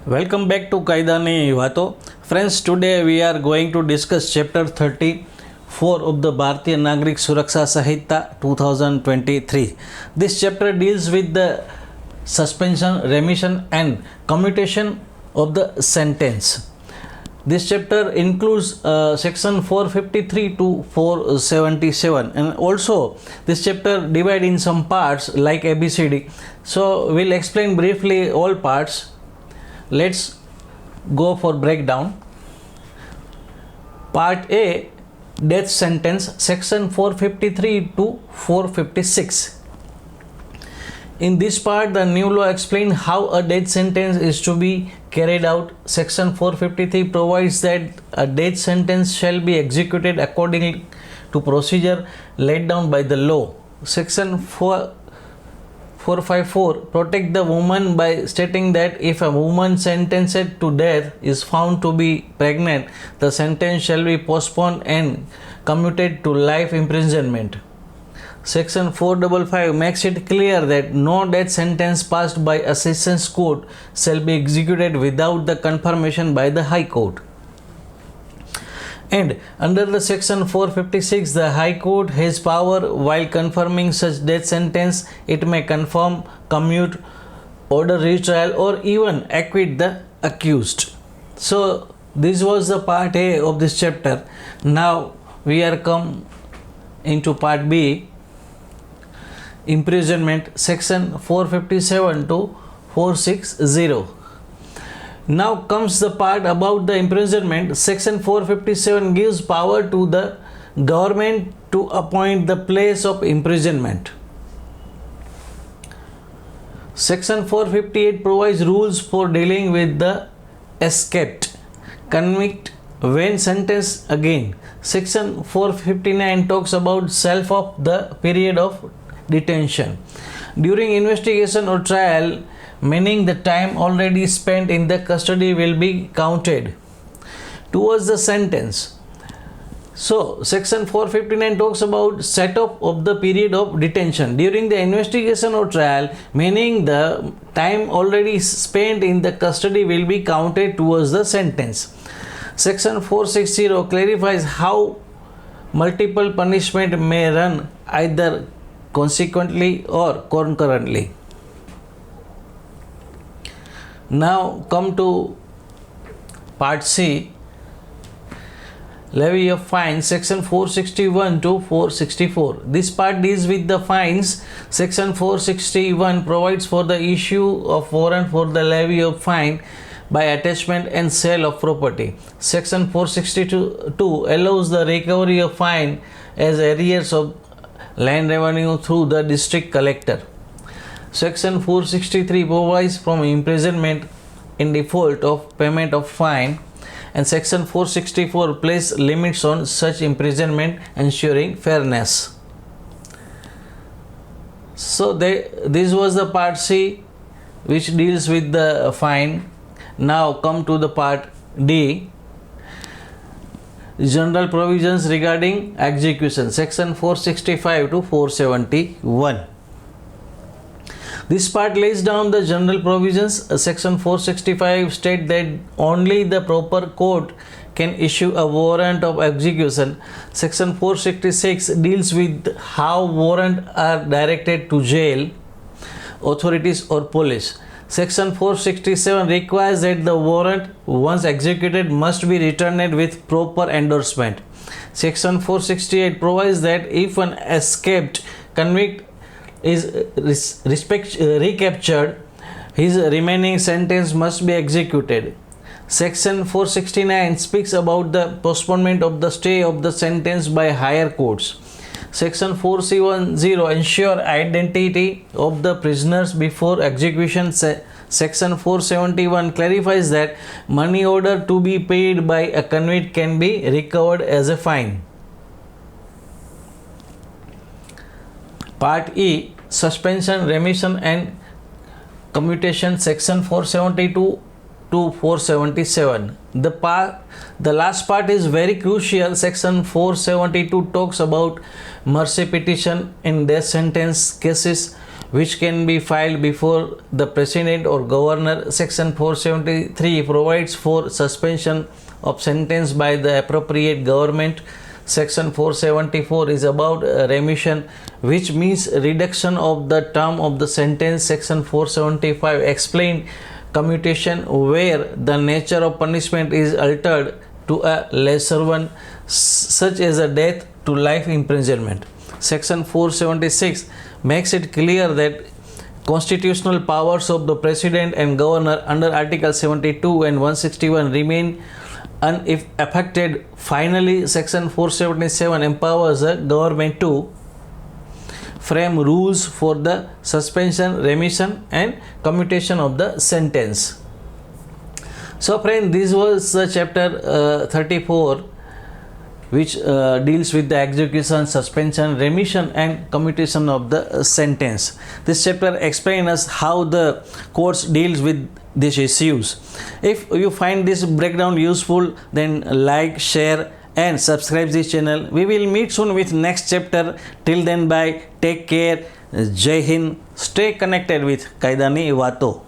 Welcome back to Kayda Vato. Friends, today we are going to discuss chapter 34 of the Bhartiya Nagrik Suraksha Sanhita 2023. This chapter deals with the suspension, remission and commutation of the sentence. This chapter includes section 453 to 477, and also this chapter divided in some parts like ABCD. So we'll explain briefly all parts. Let's go for breakdown. Part A, death sentence, section 453 to 456. In this part, the new law explains how a death sentence is to be carried out. Section 453 provides that a death sentence shall be executed according to procedure laid down by the law. Section 454 protect the woman by stating that if a woman sentenced to death is found to be pregnant, the sentence shall be postponed and commuted to life imprisonment. Section 455 makes it clear that no death sentence passed by a sessions court shall be executed without the confirmation by the High Court. And under the section 456, the High Court has power while confirming such death sentence. It may confirm, commute, order retrial or even acquit the accused. So this was the part A of this chapter. Now we are come into part B, imprisonment, section 457 to 460. Now comes the part about the imprisonment. Section 457 gives power to the government to appoint the place of imprisonment. Section 458 provides rules for dealing with the escaped convict when sentenced again. Section 459 talks about self of the period of detention. During investigation or trial, meaning the time already spent in the custody will be counted towards the sentence. So section 459 talks about set-off of the period of detention during the investigation or trial, meaning the time already spent in the custody will be counted towards the sentence. Section 460 clarifies how multiple punishment may run either consequently or concurrently. Now come to part C, levy of fines, section 461 to 464. This part deals with the fines. Section 461 provides for the issue of warrant for the levy of fine by attachment and sale of property. Section 462 allows the recovery of fine as arrears of land revenue through the district collector. Section 463 provides from imprisonment in default of payment of fine, and section 464 places limits on such imprisonment, ensuring fairness. So this was the part C, which deals with the fine. Now come to the part D, general provisions regarding execution, section 465 to 471. This part lays down the general provisions. Section 465 states that only the proper court can issue a warrant of execution. Section 466 deals with how warrants are directed to jail authorities or police. Section 467 requires that the warrant, once executed, must be returned with proper endorsement. Section 468 provides that if an escaped convict is recaptured, his remaining sentence must be executed. Section 469 speaks about the postponement of the stay of the sentence by higher courts. Section 470 ensure identity of the prisoners before execution. Section 471 clarifies that money order to be paid by a convict can be recovered as a fine. Part E, suspension, remission and commutation, section 472 to 477. The last part is very crucial. Section 472 talks about mercy petition in death sentence cases which can be filed before the President or Governor. Section 473 provides for suspension of sentence by the appropriate government. Section 474 is about remission, which means reduction of the term of the sentence. Section 475 explains commutation, where the nature of punishment is altered to a lesser one, such as a death to life imprisonment. Section 476 makes it clear that constitutional powers of the President and Governor under Article 72 and 161 remain unaffected. Finally, Section 477 empowers the government to frame rules for the suspension, remission and commutation of the sentence. So friend, this was chapter 34, which deals with the execution, suspension, remission and commutation of the sentence. This chapter explains us how the courts deals with these issues. If you find this breakdown useful, then like, share and subscribe this channel. We will meet soon with next chapter. Till then, bye, take care, Jai Hind, stay connected with Kayda ni Vato.